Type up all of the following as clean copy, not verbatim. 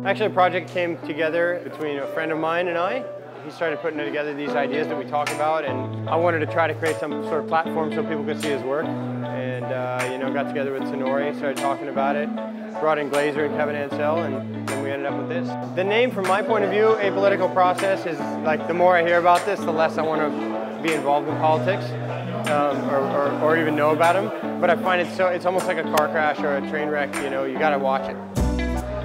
Actually, a project came together between a friend of mine and I. He started putting together these ideas that we talk about, and I wanted to try to create some sort of platform so people could see his work. And got together with Tenore, started talking about it, brought in Glaser and Kevin Ancell, and then we ended up with this. The name, from my point of view, Apolitical Process, is like the more I hear about this, the less I want to be involved in politics or even know about them. But I find it's almost like a car crash or a train wreck. You got to watch it.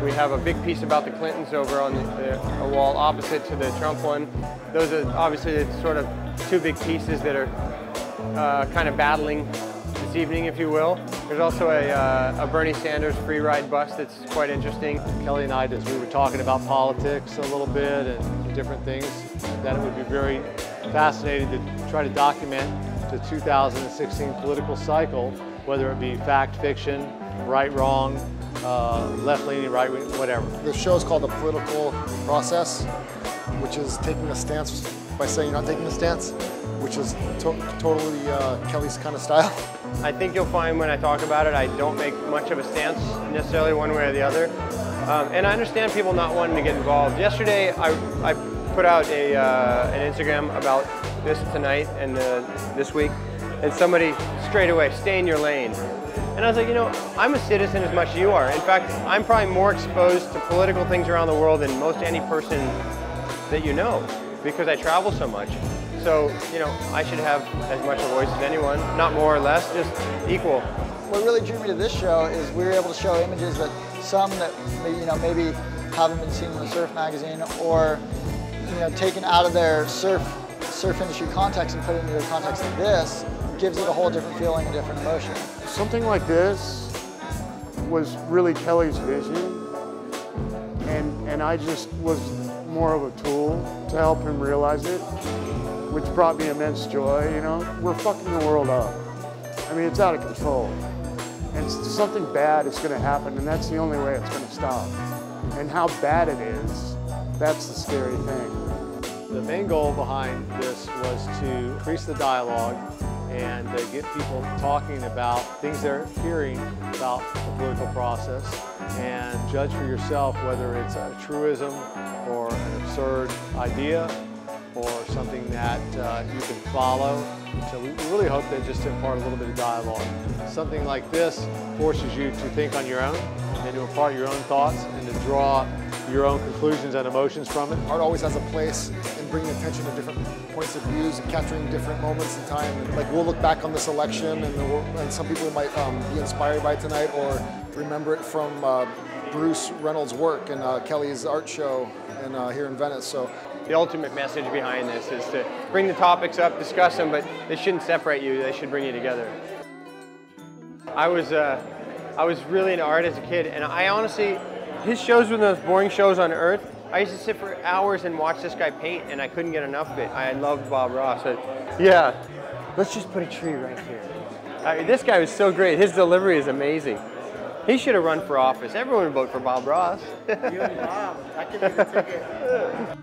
We have a big piece about the Clintons over on a wall opposite to the Trump one. Those are obviously sort of two big pieces that are kind of battling this evening, if you will. There's also a Bernie Sanders free ride bus that's quite interesting. Kelly and I, as we were talking about politics a little bit and different things, that it would be very fascinating to try to document the 2016 political cycle, whether it be fact, fiction, right, wrong, left-leaning, right-wing, whatever. The show is called The Political Process, which is taking a stance by saying you're not taking a stance, which is totally Kelly's kind of style. I think you'll find when I talk about it, I don't make much of a stance necessarily one way or the other. And I understand people not wanting to get involved. Yesterday, I put out an Instagram about this tonight and this week, and somebody straight away, stay in your lane. And I was like, I'm a citizen as much as you are. In fact, I'm probably more exposed to political things around the world than most any person that you know, because I travel so much. So, I should have as much a voice as anyone, not more or less, just equal. What really drew me to this show is we were able to show images that some that maybe haven't been seen in the surf magazine, or taken out of their surf industry context and put it into the context of this, gives it a whole different feeling and different emotion. Something like this was really Kelly's vision, and I just was more of a tool to help him realize it, which brought me immense joy. We're fucking the world up. I mean, it's out of control, and something bad is going to happen, and that's the only way it's going to stop. And how bad it is, that's the scary thing. The main goal behind this was to increase the dialogue and get people talking about things they're hearing about the political process, and judge for yourself whether it's a truism or an absurd idea or something that you can follow. So we really hope that just to impart a little bit of dialogue. Something like this forces you to think on your own and to impart your own thoughts and to draw your own conclusions and emotions from it. Art always has a place in bringing attention to different points of views and capturing different moments in time. And like, we'll look back on this election, and some people might be inspired by it tonight, or remember it from Bruce Reynolds' work and Kelly's art show here in Venice. So the ultimate message behind this is to bring the topics up, discuss them, but they shouldn't separate you. They should bring you together. I was really into art as a kid, and I honestly, his shows were the most boring shows on earth. I used to sit for hours and watch this guy paint, and I couldn't get enough of it. I loved Bob Ross. Yeah, let's just put a tree right here. This guy was so great. His delivery is amazing. He should have run for office. Everyone would vote for Bob Ross. You and Bob, I can even take it.